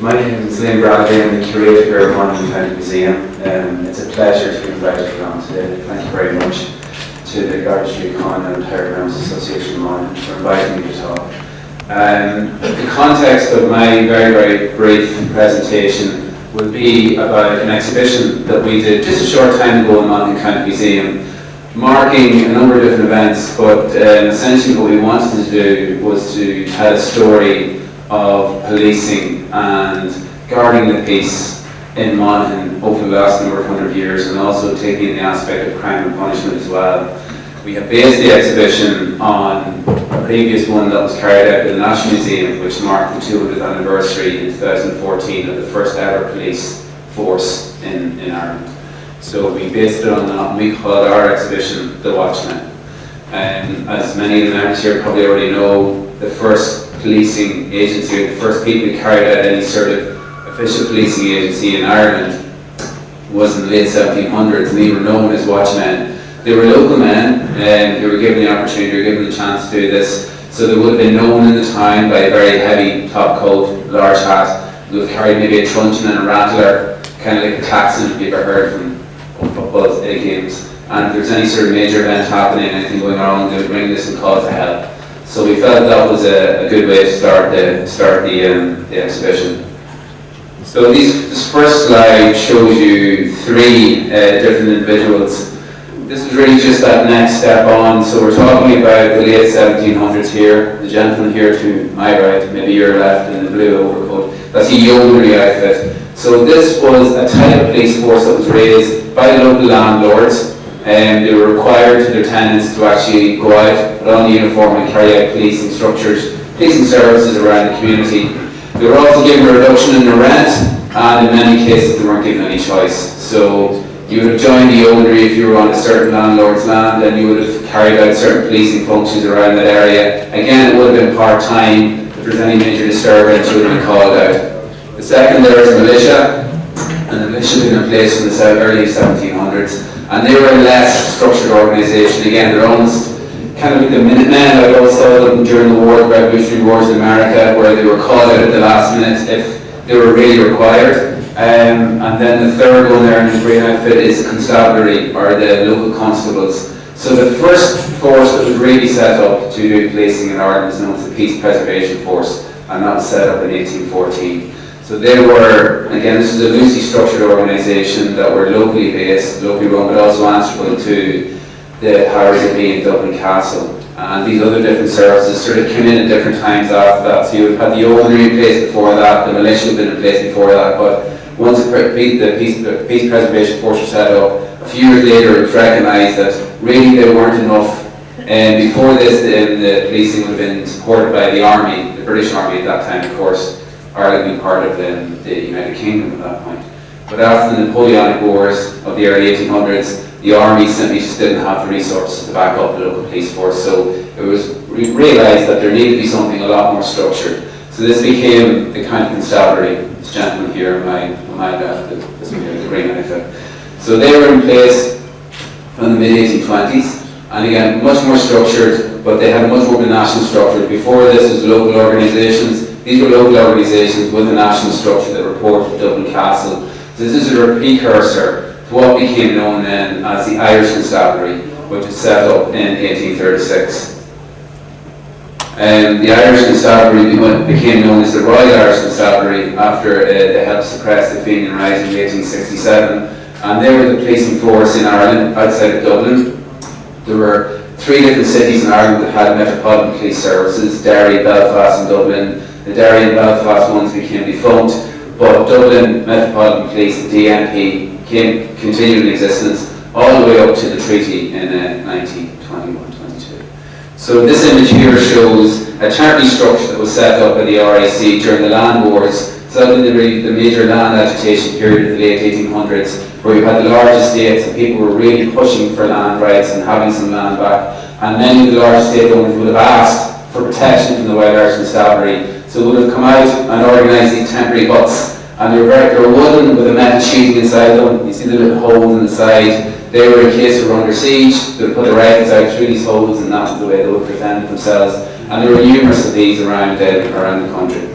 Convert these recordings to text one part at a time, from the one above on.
My name is Liam Bradley. I'm the curator here at Monaghan County Museum. It's a pleasure to be invited along today. Thank you very much to the Garda Street Con and Higher Grounds Association of Monaghan for inviting me to talk. The context of my very, very brief presentation will be about an exhibition that we did just a short time ago in Monaghan County Museum, marking a number of different events, but essentially what we wanted to do was to tell a story of policing and guarding the peace in Monaghan over the last number of 100 years, and also taking the aspect of crime and punishment as well. We have based the exhibition on a previous one that was carried out at the National Museum, which marked the 200th anniversary in 2014 of the first ever police force in Ireland. So we based it on that, and we called our exhibition The Watchmen. As many of the members here probably already know, the first policing agency, or the first people who carried out any sort of official policing agency in Ireland was in the late 1700s, and they were known as watchmen. They were local men, and they were given the opportunity, they were given the chance to do this, so they would have been known in the time by a very heavy top coat, large hat. They would have carried maybe a truncheon and a rattler, kind of like a Taxon if you've ever heard from football games. And if there's any sort of major event happening, anything going on, they would ring this and call for help. So we felt that was a good way to start the exhibition. So this first slide shows you three different individuals. This is really just that next step on. So we're talking about the late 1700s here. The gentleman here to my right, maybe your left, in the blue overcoat. That's a yeomanry outfit. So this was a type of police force that was raised by the local landlords. And they were required to their tenants to actually go out, put on the uniform and carry out policing structures, policing services around the community. They were also given a reduction in their rent, and in many cases they weren't given any choice. So you would have joined the yeomanry if you were on a certain landlord's land, and you would have carried out certain policing functions around that area. Again, it would have been part-time. If there's any major disturbance, you would have been called out. The second there is militia, and the militia had been in place from the early 1700s. And they were a less structured organisation. Again, they're almost kind of like the Minutemen. I always saw them during the war, the Revolutionary Wars in America, where they were called out at the last minute if they were really required. And then the third one there in the green outfit is the constabulary, or the local constables. So the first force that was really set up to do policing in Ireland is known as the Peace Preservation Force, and that was set up in 1814. So they were, again, this is a loosely structured organisation that were locally based, locally run, but also answerable to the powers that be in Dublin Castle. And these other different services sort of came in at different times after that. So you had the yeomanry in place before that, the militia had been in place before that, but once the Peace Preservation Force was set up, a few years later it was recognised that really they weren't enough. And before this, the policing would have been supported by the army, the British Army at that time, of course. Ireland being part of the United Kingdom at that point. But after the Napoleonic Wars of the early 1800s, the army simply just didn't have the resources to back up the local police force, so it was realised that there needed to be something a lot more structured. So this became the county constabulary. This gentleman here on my left, this one here, the green outfit. So they were in place from the mid-1820s, and again, much more structured, but they had much more of a national structure. Before this was local organisations. These were local organisations with a national structure that reported to Dublin Castle. So this is a precursor to what became known then as the Irish Constabulary, which was set up in 1836. The Irish Constabulary became known as the Royal Irish Constabulary after they helped suppress the Fenian Rising in 1867. And they were the policing force in Ireland outside of Dublin. There were three different cities in Ireland that had metropolitan police services: Derry, Belfast and Dublin. The Derry and Belfast ones became defunct, but Dublin Metropolitan Police, the DMP, continued in existence all the way up to the treaty in 1921-22. So this image here shows a temporary structure that was set up by the RAC during the land wars. So in the major land agitation period of the late 1800s, where you had the large estates and people were really pushing for land rights and having some land back. And many of the large estate owners would have asked for protection from the Royal Irish Constabulary. So would have come out and organised these temporary huts, and they were wooden with a metal sheeting inside them. You see the little holes in the side. They were in case they were under siege. They would put the rifles out through these holes, and that was the way they would defend themselves. And there were numerous of these around the country.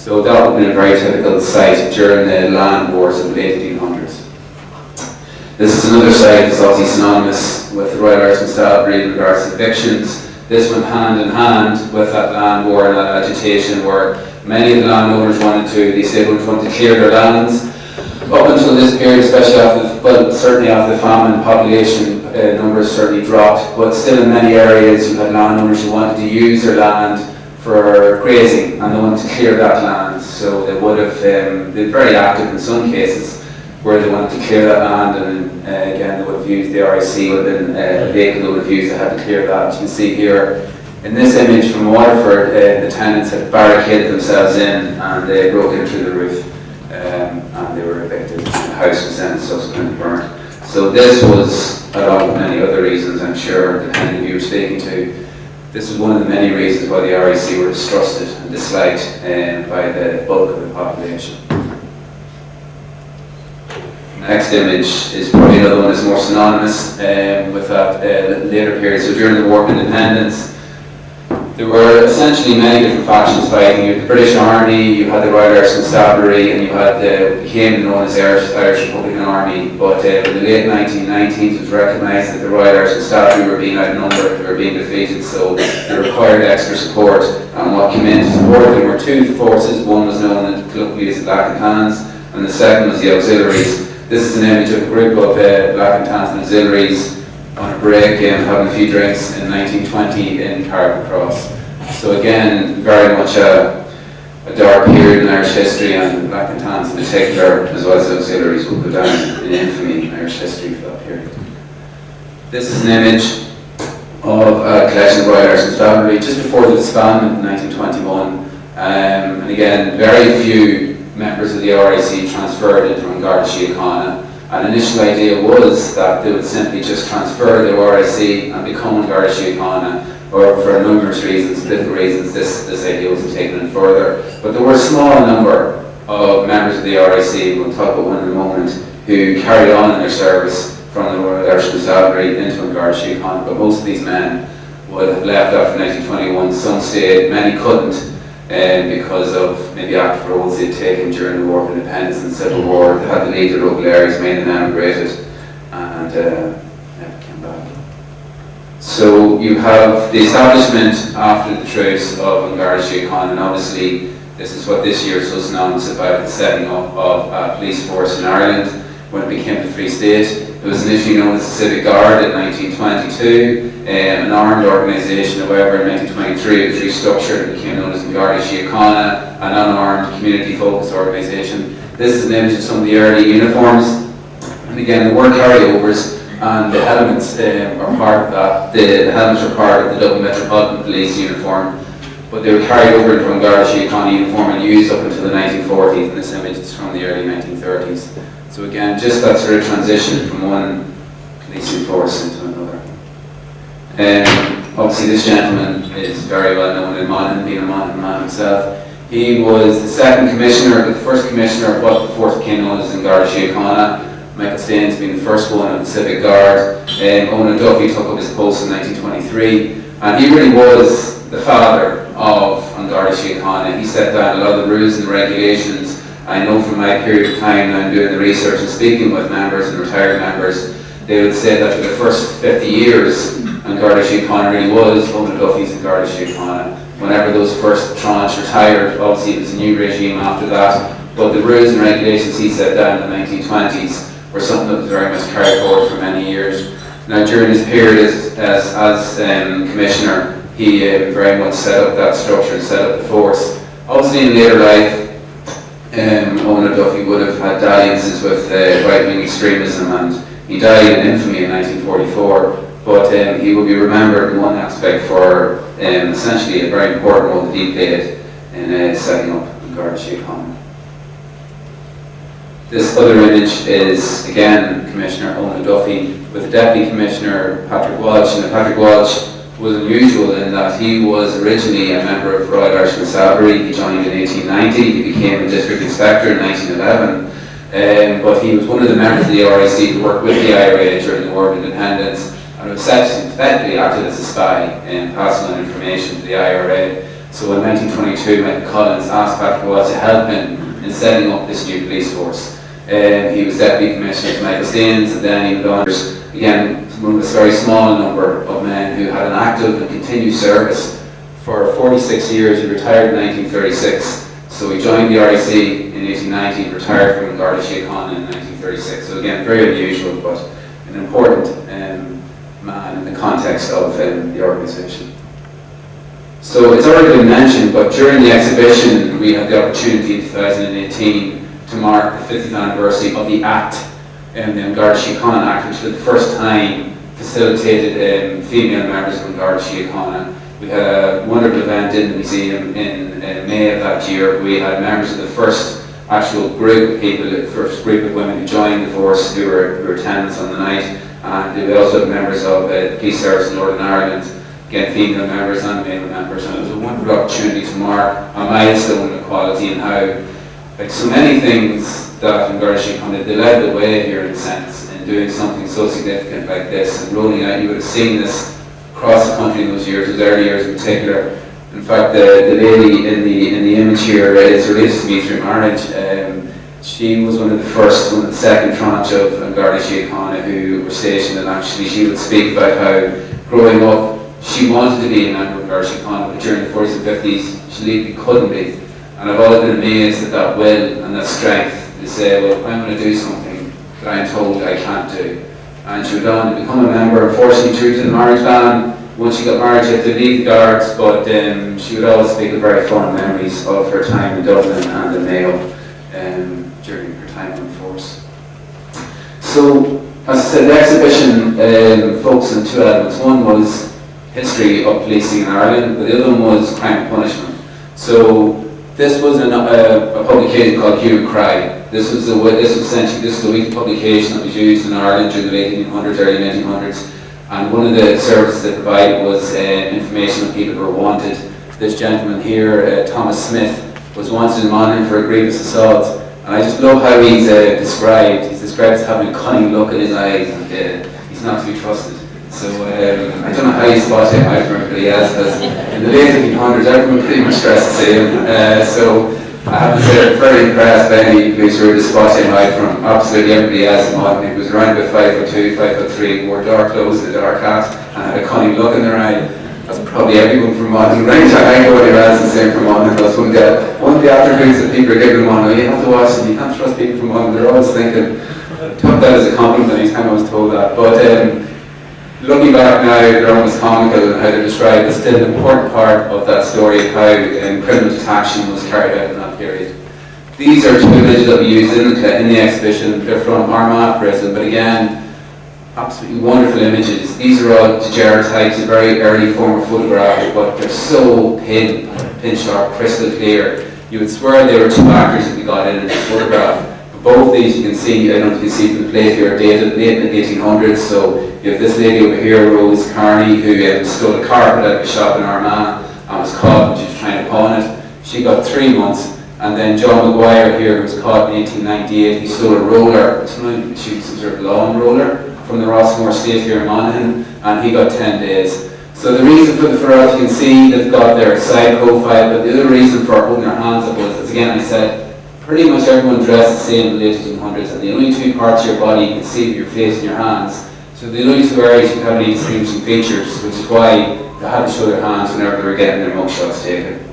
So that would have been a very typical site during the land wars of the late 1800s. This is another site that's obviously synonymous with the Royal Irish Constabulary in regards to evictions. This went hand in hand with that land war and that agitation where many of the landowners they said wanted to clear their lands. Up until this period, especially certainly after the famine, population numbers certainly dropped, but still in many areas you had landowners who wanted to use their land for grazing and they wanted to clear that land. So they would have been very active in some cases where they wanted to clear that land, and again they would have used the RIC, would have been a vehicle they would have used to have to clear that. As you can see here in this image from Waterford, the tenants had barricaded themselves in and they broke in through the roof and they were evicted. The house was then subsequently burnt. So this was, along with many other reasons I'm sure, depending on who you were speaking to, this was one of the many reasons why the RIC were distrusted and disliked by the bulk of the population. Next image is probably another one that's more synonymous with that later period. So during the War of Independence, there were essentially many different factions fighting. You had the British Army, you had the Royal Irish Constabulary, and you had became known as the Irish Republican Army. But in the late 1990s, it was recognised that the Royal Irish Constabulary were being outnumbered, they were being defeated, so they required extra support. And what came in to support them were two forces. One was known colloquially as the Black and Tans, and the second was the Auxiliaries. This is an image of a group of Black and Tans and Auxiliaries on a break having a few drinks in 1920 in Carrick Cross. So again, very much a dark period in Irish history, and the Black and Tans in particular, as well as the Auxiliaries, will go down in infamy in Irish history for that period. This is an image of a collection of Royal Irish Constabulary just before the disbandment in 1921. And again, very few members of the RIC transferred into Garda Síochána. An initial idea was that they would simply just transfer the RIC and become Garda Síochána, or for numerous reasons, political reasons, this idea wasn't taken any further. But there were a small number of members of the RIC, we'll talk about one in a moment, who carried on in their service from the Royal Irish Constabulary into Garda Síochána, but most of these men would have left after 1921. Some stayed, many couldn't, because of maybe active roles they'd taken during the War of Independence and the Civil War. They had to leave their local areas, many of them emigrated, and never came back. So you have the establishment after the truce of Garda Síochána, and obviously this is what this year is so synonymous about, the setting up of a police force in Ireland when it became a free state. It was initially known as the Civic Guard in 1922, an armed organisation. However, in 1923 it was restructured and became known as the Garda Síochána, an unarmed, community-focused organisation. This is an image of some of the early uniforms, and again there were carryovers, and the helmets are part of that. The helmets are part of the Dublin Metropolitan Police uniform, but they were carried over into a Garda Síochána uniform and used up until the 1940s, and this image is from the early 1930s. So again, just that sort of transition from one policing force into another. Obviously this gentleman is very well known in Monaghan, being a Monaghan man himself. He was the second commissioner, but the first commissioner of what before became known as Garda Síochána. Michael Staines being the first one of the Civic Guard. Owen Duffy took up his post in 1923, and he really was the father of Garda Síochána. He set down a lot of the rules and regulations. I know from my period of time now doing the research and speaking with members and retired members, they would say that for the first 50 years, Garda Síochána really was Owen Duffy's and Garda Síochána. Whenever those first tranche retired, obviously it was a new regime after that, but the rules and regulations he set down in the 1920s were something that was very much carried forward for many years. Now during his period as Commissioner, he very much set up that structure and set up the force. Obviously in later life, Owen Duffy would have had dalliances with right-wing extremism, and he died in infamy in 1944, but he will be remembered in one aspect for essentially a very important role that he played in setting up Garda Síochána. This other image is again Commissioner Owen Duffy with the Deputy Commissioner Patrick Walsh, and Patrick Walsh was unusual in that he was originally a member of Royal Irish Constabulary. He joined in 1890, he became a District Inspector in 1911, but he was one of the members of the RIC who worked with the IRA during the War of Independence, and effectively acted as a spy in passing on information to the IRA. So in 1922, Michael Collins asked Patrick Watt to help him in setting up this new police force. He was Deputy Commissioner to Michael Staines, and then he went on, again, one of a very small number of men who had an active and continued service for 46 years. He retired in 1936. So he joined the RIC in 1890, retired from Garda Síochána in 1936. So again, very unusual, but an important man in the context of the organisation. So it's already been mentioned, but during the exhibition we had the opportunity in 2018 to mark the 50th anniversary of the Act, the Garda Síochána Act, which for the first time facilitated female members of the Garda Síochána. We had a wonderful event in the museum in May of that year. We had members of the first actual group of people, the first group of women who joined the force who were attendants on the night. And we also had members of the Police Service in Northern Ireland, again female members and male members. And it was a wonderful opportunity to mark a milestone in equality and how, like so many things that in Garda Síochána, they led the way here in a sense in doing something so significant like this and rolling out. You would have seen this across the country in those years, those early years in particular. In fact, the lady in the image here is related to me through marriage. She was one of the second tranche of Garda Síochána who were stationed, and actually she would speak about how growing up she wanted to be a member of Garda Síochána, but during the 40s and 50s she legally couldn't be. And I've always been amazed at that will and that strength to say, well, I'm going to do something that I'm told I can't do. And she went on to become a member, unfortunately due to the marriage ban. Once she got married she had to leave the Guards, but she would always speak of very fond memories of her time in Dublin and in Mayo during her time in force. So, as I said, the exhibition focused on two elements. One was history of policing in Ireland, but the other one was crime and punishment. So this was a publication called Hue and Cry. This was a weekly publication that was used in Ireland during the late 1800s, early 1900s, and one of the services they provided was information on people who were wanted. This gentleman here, Thomas Smith, was wanted in Monaghan for a grievous assault, and I just love how he's described. He's described as having a cunning look in his eyes, and he's not to be trusted. So I don't know how you spot him out from everybody else, because in the late 1800s everyone pretty much dressed the same. So I have to say I'm very impressed by any police who were to spot him out from absolutely everybody else in Monaghan. He was around about 5'2", 5'3", wore dark clothes and a dark hat, and had a cunning look in their eye. That's probably everyone from Monaghan. Right time I go anywhere else and say from Monaghan, that's one of the attributes that people are giving Monaghan. You have to watch them, you can't trust people from Monaghan. They're always thinking, I took that as a compliment anytime I was told that. But looking back now, they're almost comical in how they're described. It's still an important part of that story of how criminal detection was carried out in that period. These are two images that we use in the exhibition. They're from Armagh prison, but again, absolutely wonderful images. These are all daguerreotypes, a very early form of photograph, but they're so pin sharp, crystal clear. You would swear they were two actors that we got in the photograph. Both these you can see, I don't know if you can see from the plate here, are dated late in the 1800s. So you have this lady over here, Rose Carney, who stole a carpet out of a shop in Armagh and was caught when she was trying to pawn it. She got 3 months. And then John Maguire here, who was caught in 1898, he stole a roller, some sort of lawn roller from the Rossmore estate here in Monaghan, and he got 10 days. So the reason for the photograph, you can see they've got their side profile, but the other reason for holding their hands up was, as again I said, pretty much everyone dressed the same in the late 1800s, and the only two parts of your body you can see are your face and your hands. So the only two areas you have any distinguishing features, which is why they had to show their hands whenever they were getting their mugshots taken.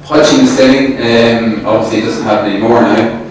Poaching and stealing, obviously it doesn't happen anymore now,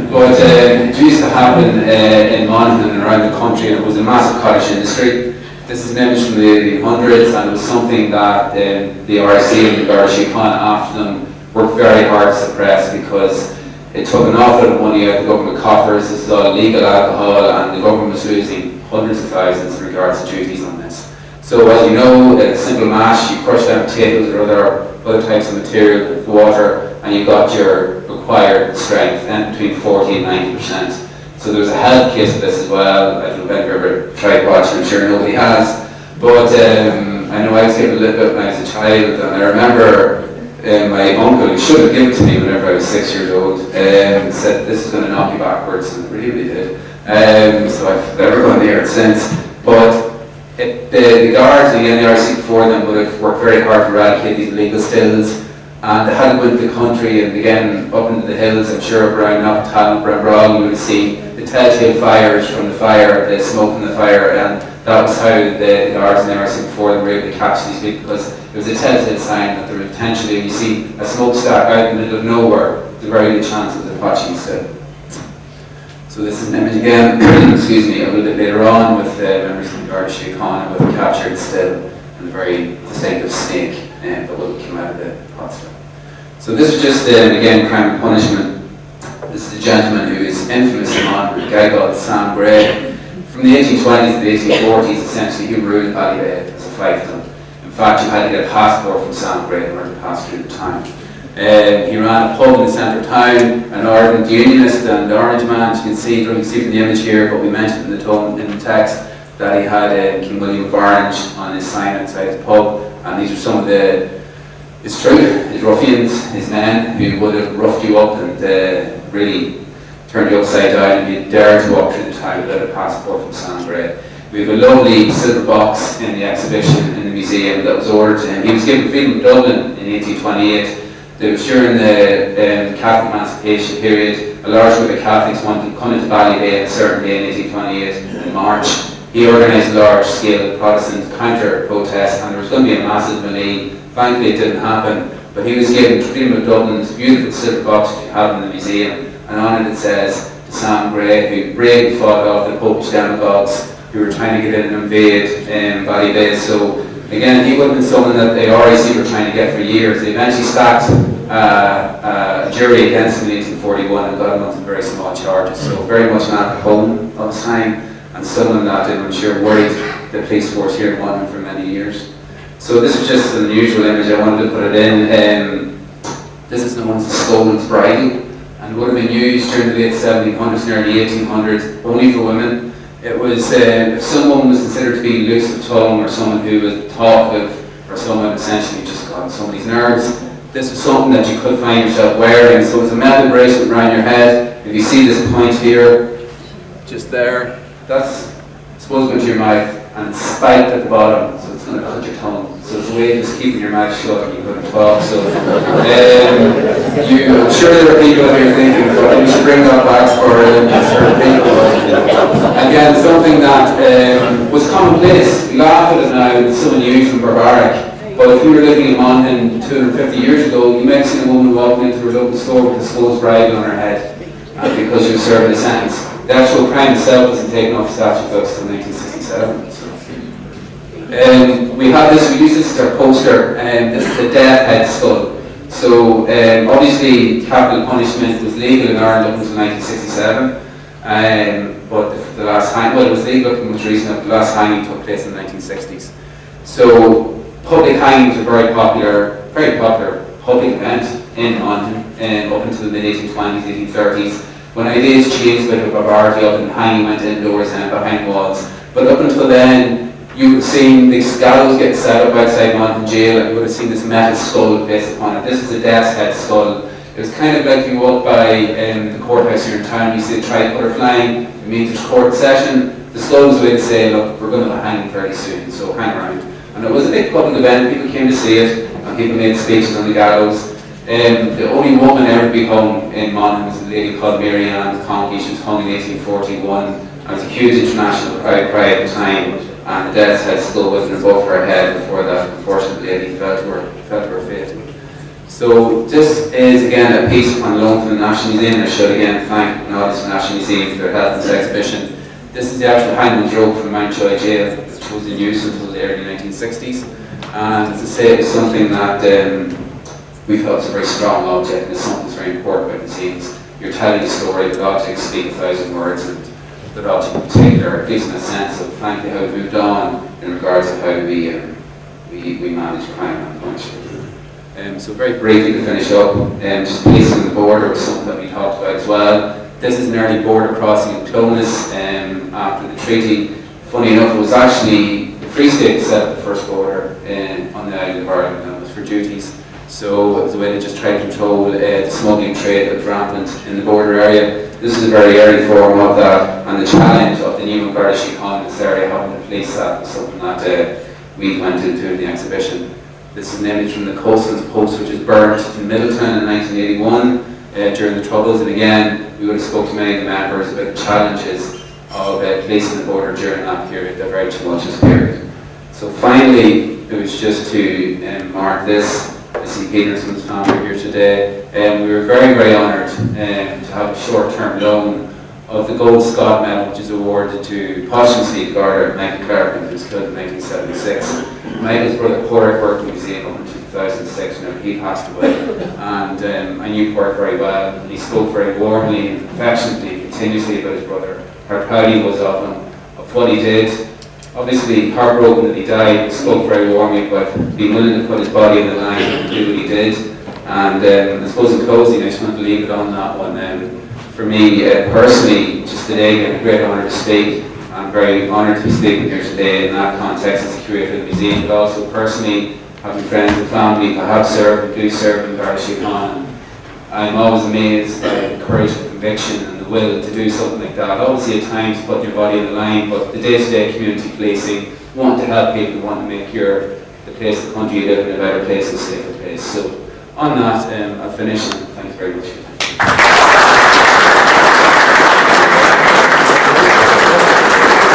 but it used to happen in Monaghan and around the country, and it was a massive cottage industry. This is an image from the 1800s, and it was something that the RIC and the Garda Síochána after them worked very hard to suppress, because it took an awful lot of money out of the government coffers. This is all illegal alcohol, and the government was losing hundreds of thousands in regards to duties on this. So as you know, a simple mash, you crush down potatoes or other types of material with water, and you got your required strength, and between 40 and 90%. So there was a health kit of this as well. I don't know if you've ever tried Watchmen, I'm sure nobody has. But I know I was given a little bit when I was a child, and I remember my uncle, who should have given it to me whenever I was 6 years old, said this is going to knock you backwards, and it really did. So I've never gone near it since. But The guards and the NRC before them would have worked very hard to eradicate these illegal stills, and they had to go into the country and again up into the hills. I'm sure around Knocktown, Brambrog, you would see the telltale fires from the fire, the smoke from the fire, and that was how the guards and the NRC before them were able to catch these people, because it was a telltale sign that there was potentially, you see a smokestack out in the middle of nowhere, there's a very good chance of the watching still. So this is an image again, excuse me, a little bit later on with members of the Garda Síochána with a captured still and a very distinctive snake that will come out of the pot still. So this is just, again, Crime and Punishment. This is a gentleman who is infamous in Monaghan, a guy called Sam Gray. From the 1820s to the 1840s, essentially, he ruled Ballybay as a fiefdom. In fact, you had to get a passport from Sam Gray in order to pass through the town. He ran a pub in the centre of town, an ardent unionist and orange man. As you can see from the image here, but we mentioned in the text that he had King William of Orange on his sign outside his pub, and these are some of his ruffians, his men, who would have roughed you up and really turned you upside down if you dared to walk through the town without a passport from Sam Gray. We have a lovely silver box in the exhibition in the museum that was ordered to him. He was given freedom of Dublin in 1828. It was during the Catholic emancipation period. A large group of Catholics wanted to come into Ballybay on a certain day in 1828 in March. He organised a large-scale Protestant counter-protest, and there was going to be a massive melee. Thankfully, it didn't happen, but he was given freedom of Dublin, this beautiful silver box that you have in the museum, and on it says to Sam Gray, who bravely fought off the Popish demagogues who were trying to get in and invade Ballybay. So again, he would have been someone that the RIC were trying to get for years. They eventually stacked a jury against him in 1841 and got him on some very small charges. So very much an at home of his time, and someone that I'm sure worried the police force here in Monaghan for many years. So this is just an unusual image. I wanted to put it in. This is known as the Scold's Bridle, and would have been used during the late 1700s and early 1800s only for women. It was, if someone was considered to be loose of tongue, or someone who was talkative, or someone essentially just got on somebody's nerves, this was something that you could find yourself wearing. So it's a metal bracelet around your head. If you see this point here, just there, that's supposed to go to your mouth, and it's spiked at the bottom, so it's going to cut your tongue. So it's a way of just keeping your mouth shut and you couldn't talk. So I'm sure there are people out here thinking, but we should bring that back for certain people. Again, something that was commonplace. We laugh at it now, it's so unusual and barbaric. But if you were living in Monaghan 250 years ago, you might have seen a woman walking into her local store with a Scold's Bridle on her head, because she was serving a sentence. The actual crime itself wasn't taken off the statute books until 1967. We have this, we use this as our poster, and this is a death head skull. So obviously capital punishment was legal in Ireland up until 1967, but the last hanging, well, it was legal up until much recently, but the last hanging took place in the 1960s. So public hangings are very popular public event in Monaghan up until the mid-1820s, 1830s, when ideas changed a bit of barbarity up and hanging went indoors and behind walls. But up until then, you would have seen these gallows get set up outside Monaghan jail, and you would have seen this metal skull placed upon it. This is a death's head skull. It was kind of like if you walk by the courthouse here in town, you see the tricorder flying, it means there's court session. The skull was a way to say, look, we're going to be hanging fairly soon, so hang around. And it was a big public event, people came to see it, and people made speeches on the gallows. The only woman ever to be hung in Monaghan was a lady called Mary Ann Conkey. She was hung in 1841, and it was a huge international outcry at the time, and the death's head skull wasn't above her head before that. Unfortunately, the lady fell to her fate. So this is again a piece on loan from the National Museum. I should again thank the National Museum for their help in this exhibition. This is the actual hangman's rope from Mountjoy Jail, which was in use until the early 1960s. And as I say, it's something that we felt was a very strong object, and it's something that's very important about museums. You're telling a story, the objects speak 1,000 words, and that object in particular gives them a sense of, frankly, how we've moved on in regards to how we manage crime and punishment. So very briefly to finish up, just policing the border was something that we talked about as well. This is an early border crossing in Clones after the treaty. Funny enough, it was actually the Free State that set up the first border on the island of Ireland, and it was for duties. So it was a way to just try to control the smuggling trade that was rampant in the border area. This is a very early form of that, and the challenge of the new Garda Síochána in this area having police that was something that we went into in the exhibition. This is an image from the Coastlands Post, which was burnt in Middleton in 1981 during the Troubles, and again, we would have spoke to many of the members about the challenges of policing the border during that period, the very tumultuous period. So finally, it was just to mark this. I see Peterson's family here today, and we were very, very honoured to have a short-term loan of the Gold Scott Medal, which is awarded to posthumously Garda Michael Clark, who was killed in 1976. Michael's brother Corey worked in the museum up until 2006, and he passed away. And I knew Corey very well, and he spoke very warmly and affectionately, continuously about his brother, how proud he was of him, of what he did. Obviously heartbroken that he died, he spoke very warmly about being willing to put his body in the line and do what he did. And I suppose in closing, I just want to leave it on that one. For me personally, just today, again, a great honour to speak. I'm very honoured to be speaking here today in that context as a curator of the museum, but also personally having friends and family who have served and do serve in Garda Síochána. I'm always amazed by the courage and conviction and the will to do something like that. Obviously at times putting your body on the line, but the day-to-day community policing, want to help people, want to make the place, the country you live in a better place and a safer place. So on that, I'll finish, and thanks very much for your time.